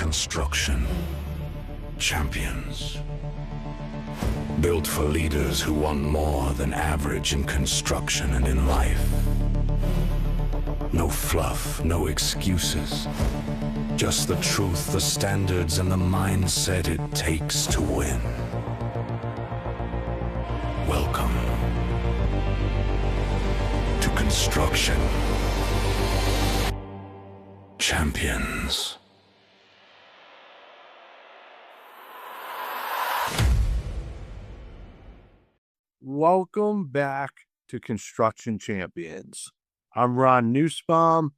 Construction champions. Built for leaders who want more than average in construction and in life. No fluff, no excuses. Just the truth, the standards, and the mindset it takes to win. Welcome to Construction Champions. Welcome back to Construction Champions. I'm Ron Nussbaum,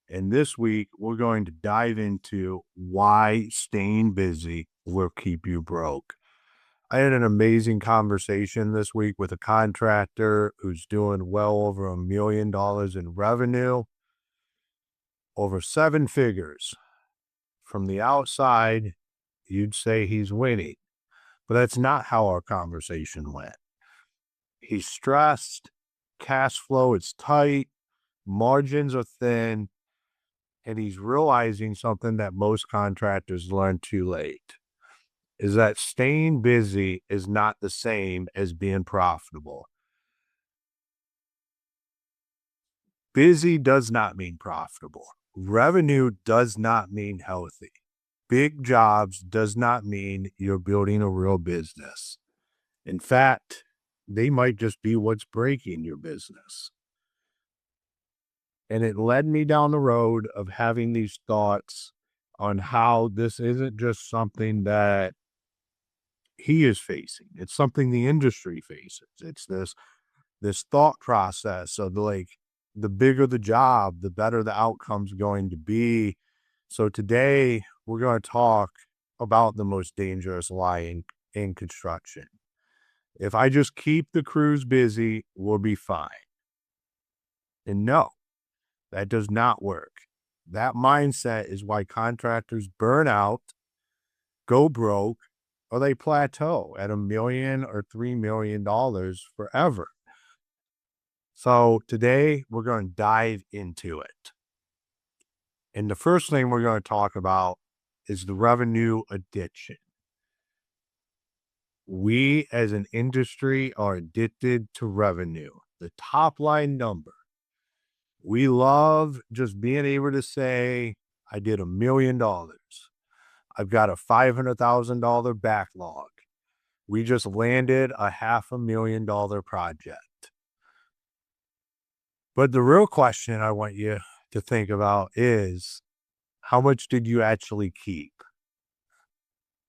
and this week we're going to dive into why staying busy will keep you broke. I had an amazing conversation this week with a contractor who's doing well over $1 million in revenue, over 7 figures. From the outside, you'd say he's winning, but that's not how our conversation went. He's stressed, cash flow is tight, margins are thin, and he's realizing something that most contractors learn too late, is that staying busy is not the same as being profitable. Busy does not mean profitable. Revenue does not mean healthy. Big jobs does not mean you're building a real business. In fact, they might just be what's breaking your business. And it led me down the road of having these thoughts on how this isn't just something that he is facing. It's something the industry faces. It's this thought process of the bigger the job, the better the outcome's going to be. So today we're going to talk about the most dangerous lie in construction. If I just keep the crews busy, we'll be fine. And no, that does not work. That mindset is why contractors burn out, go broke, or they plateau at $1 million or $3 million forever. So today we're going to dive into it. And the first thing we're going to talk about is the revenue addiction. We as an industry are addicted to revenue, the top line number. We love just being able to say, I did $1 million. I've got a $500,000 backlog. We just landed a $500,000 project. But the real question I want you to think about is, how much did you actually keep?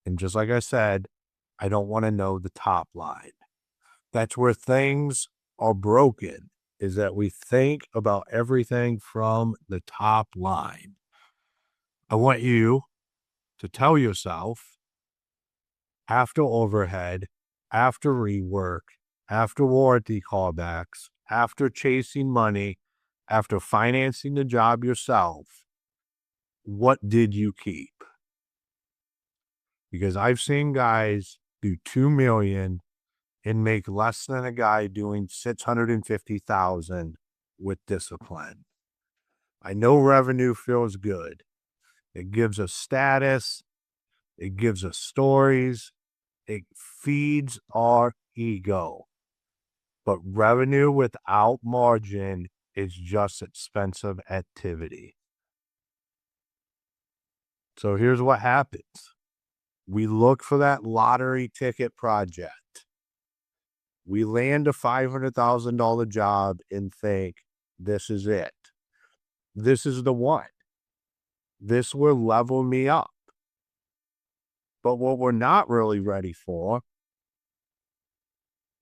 And just like I said, I don't want to know the top line. That's where things are broken, is that we think about everything from the top line. I want you to tell yourself, after overhead, after rework, after warranty callbacks, after chasing money, after financing the job yourself, what did you keep? Because I've seen guys do $2 million and make less than a guy doing $650,000 with discipline. I know revenue feels good. It gives us status. It gives us stories. It feeds our ego. But revenue without margin is just expensive activity. So here's what happens. We look for that lottery ticket project. We land a $500,000 job and think, this is it. This is the one. This will level me up. But what we're not really ready for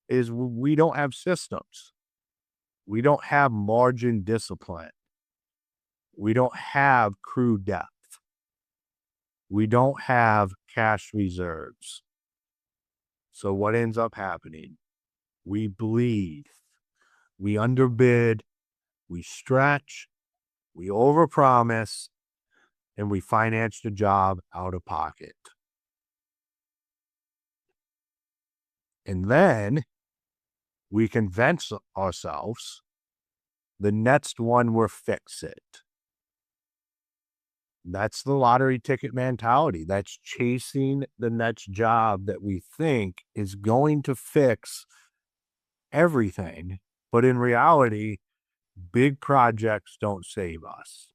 is we don't have systems. We don't have margin discipline. We don't have crew depth. We don't have cash reserves. So what ends up happening? We bleed. We underbid. We stretch. We overpromise. And we finance the job out of pocket. And then we convince ourselves the next one will fix it. That's the lottery ticket mentality. That's chasing the next job that we think is going to fix everything. But in reality, big projects don't save us.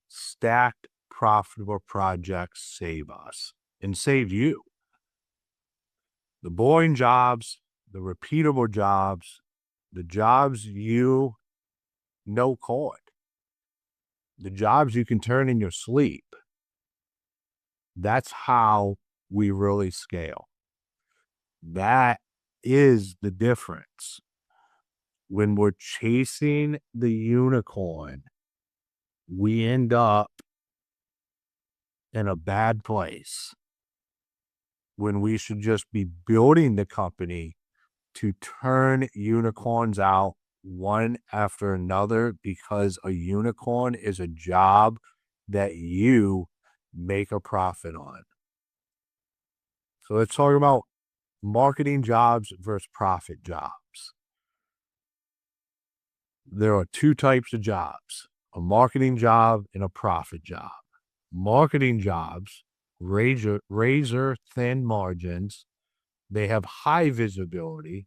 Stacked, profitable projects save us and save you. The boring jobs, the repeatable jobs, the jobs you know code, the jobs you can turn in your sleep. That's how we really scale. That is the difference. When we're chasing the unicorn, we end up in a bad place when we should just be building the company to turn unicorns out one after another, because a unicorn is a job that you make a profit on. So let's talk about marketing jobs versus profit jobs. There are two types of jobs: a marketing job and a profit job. Marketing jobs, razor thin margins, they have high visibility,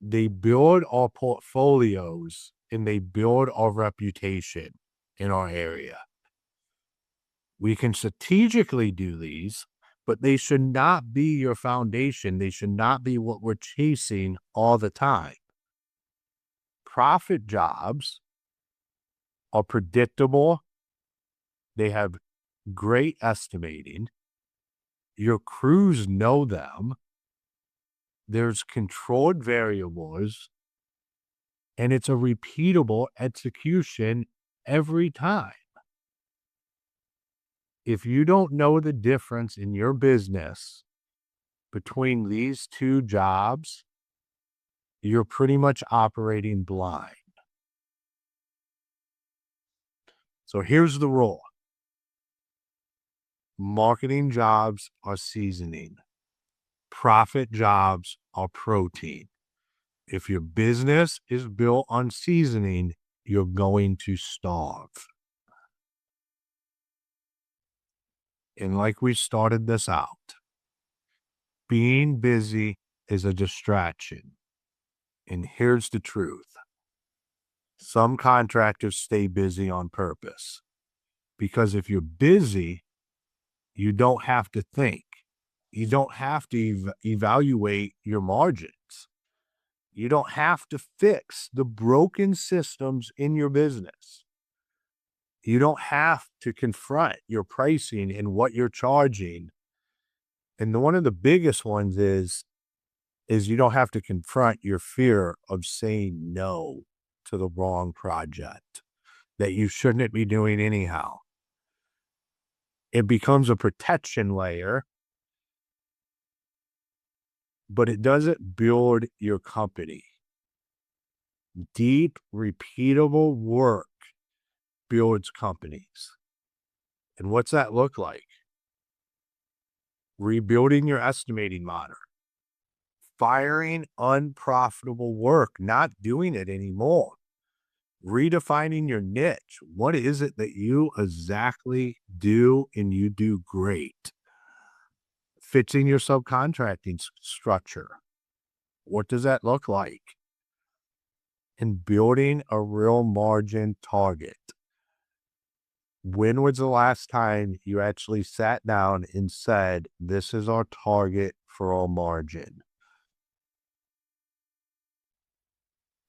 they build our portfolios, and they build our reputation in our area. We can strategically do these, but they should not be your foundation. They should not be what we're chasing all the time. Profit jobs are predictable. They have great estimating. Your crews know them. There's controlled variables, and it's a repeatable execution every time. If you don't know the difference in your business between these two jobs, you're pretty much operating blind. So here's the rule. Marketing jobs are seasoning. Profit jobs are protein. If your business is built on seasoning, you're going to starve. And like we started this out, being busy is a distraction. And here's the truth. Some contractors stay busy on purpose, because if you're busy, you don't have to think. You don't have to evaluate your margins. You don't have to fix the broken systems in your business. You don't have to confront your pricing and what you're charging. And one of the biggest ones is you don't have to confront your fear of saying no to the wrong project that you shouldn't be doing anyhow. It becomes a protection layer, but it doesn't build your company. Deep, repeatable work builds companies. And what's that look like? Rebuilding your estimating model, firing unprofitable work, not doing it anymore, redefining your niche. What is it that you exactly do and you do great? Fixing your subcontracting structure. What does that look like? And building a real margin target. When was the last time you actually sat down and said, this is our target for our margin?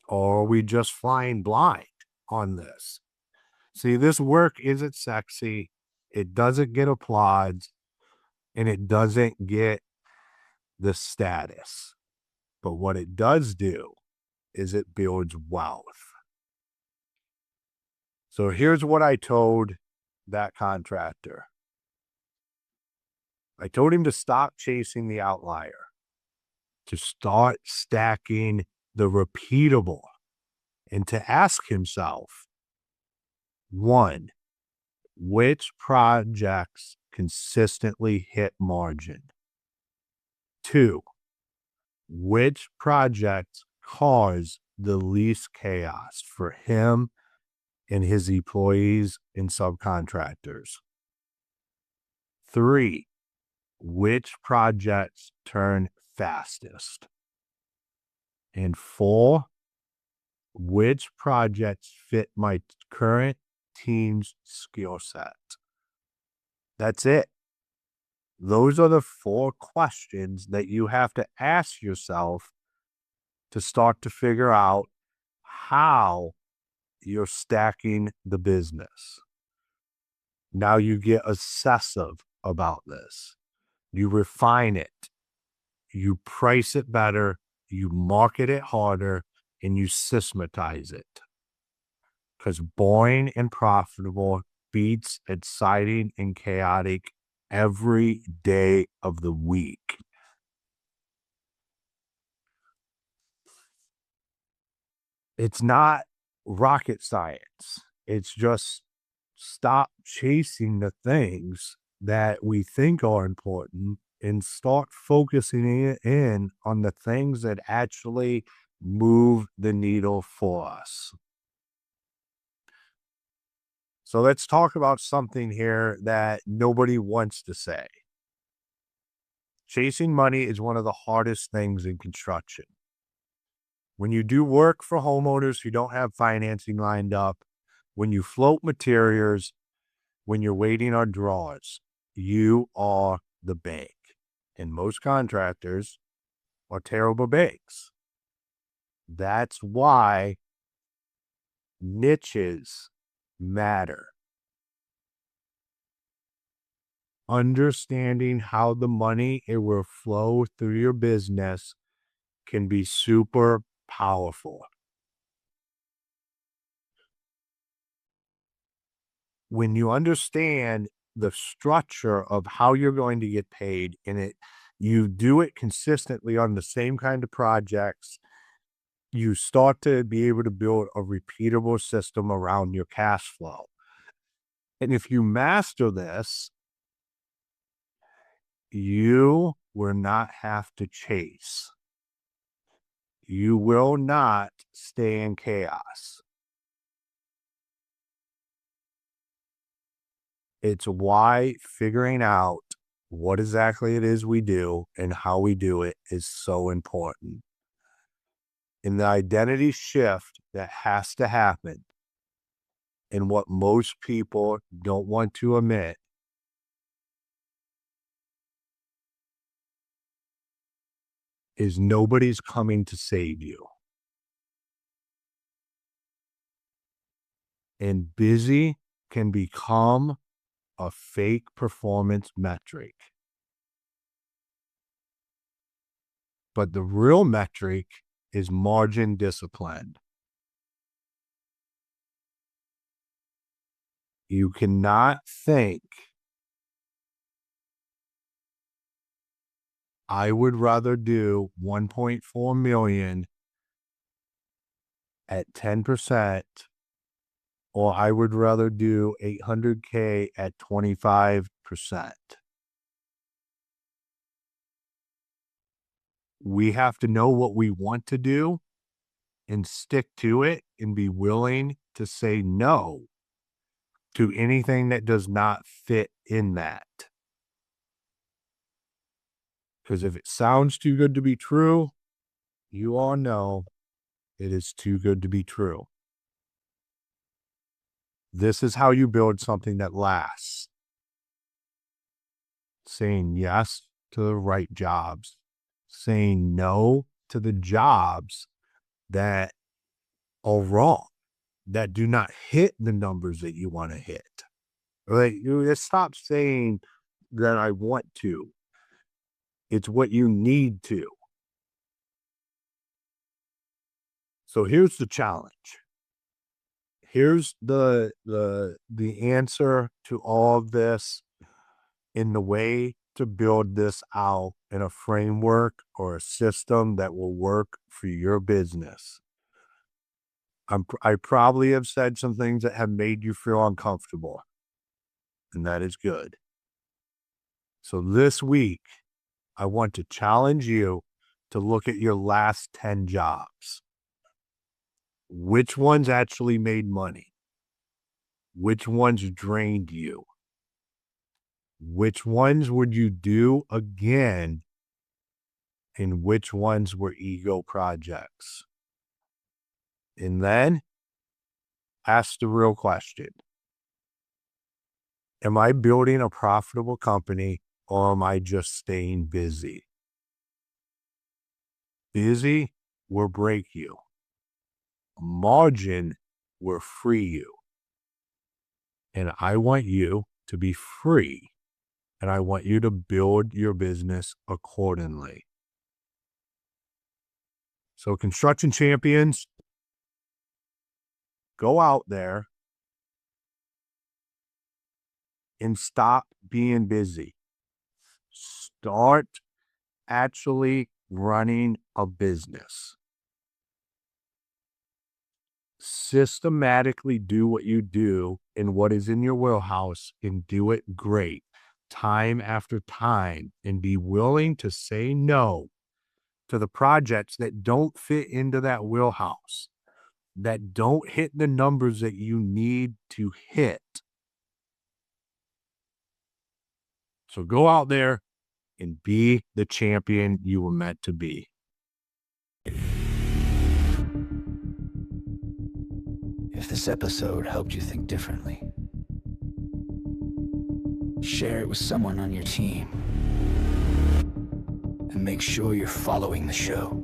Or are we just flying blind on this? See, this work isn't sexy. It doesn't get applause, and it doesn't get the status. But what it does do is it builds wealth. So here's what I told that contractor. I told him to stop chasing the outlier, to start stacking the repeatable, and to ask himself, one, which projects consistently hit margin? Two, which projects cause the least chaos for him and his employees and subcontractors. 3, which projects turn fastest? And 4, which projects fit my current team's skill set? That's it. Those are the 4 questions that you have to ask yourself to start to figure out how you're stacking the business. Now you get obsessive about this. You refine it. You price it better. You market it harder, and you systematize it. Because boring and profitable beats exciting and chaotic every day of the week. It's not rocket science. It's just stop chasing the things that we think are important and start focusing in on the things that actually move the needle for us. So let's talk about something here that nobody wants to say. Chasing money is one of the hardest things in construction. When you do work for homeowners who don't have financing lined up, when you float materials, when you're waiting on draws, you are the bank. And most contractors are terrible banks. That's why niches matter. Understanding how the money it will flow through your business can be super powerful. When you understand the structure of how you're going to get paid and you do it consistently on the same kind of projects, you start to be able to build a repeatable system around your cash flow. And if you master this, you will not have to chase. You will not stay in chaos. It's why figuring out what exactly it is we do and how we do it is so important. And the identity shift that has to happen, and what most people don't want to admit, is nobody's coming to save you. And busy can become a fake performance metric. But the real metric is margin discipline. You cannot think, I would rather do 1.4 million at 10%, or I would rather do 800K at 25%. We have to know what we want to do and stick to it and be willing to say no to anything that does not fit in that. Because if it sounds too good to be true, you all know it is too good to be true. This is how you build something that lasts. Saying yes to the right jobs. Saying no to the jobs that are wrong, that do not hit the numbers that you want to hit. Like, you just stop saying that I want to. It's what you need to. So here's the challenge. Here's the answer to all of this in the way to build this out in a framework or a system that will work for your business. I probably have said some things that have made you feel uncomfortable, and that is good. So this week, I want to challenge you to look at your last 10 jobs. Which ones actually made money? Which ones drained you? Which ones would you do again? And which ones were ego projects? And then ask the real question. Am I building a profitable company or am I just staying busy? Busy will break you. Margin will free you. And I want you to be free. And I want you to build your business accordingly. So construction champions, go out there and stop being busy. Start actually running a business. Systematically do what you do and what is in your wheelhouse and do it great time after time, and be willing to say no to the projects that don't fit into that wheelhouse, that don't hit the numbers that you need to hit. So go out there and be the champion you were meant to be. If this episode helped you think differently, share it with someone on your team. And make sure you're following the show.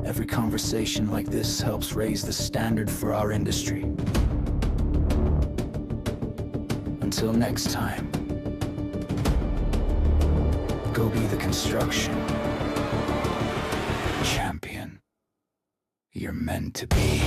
Every conversation like this helps raise the standard for our industry. Until next time, go be the construction champion you're meant to be.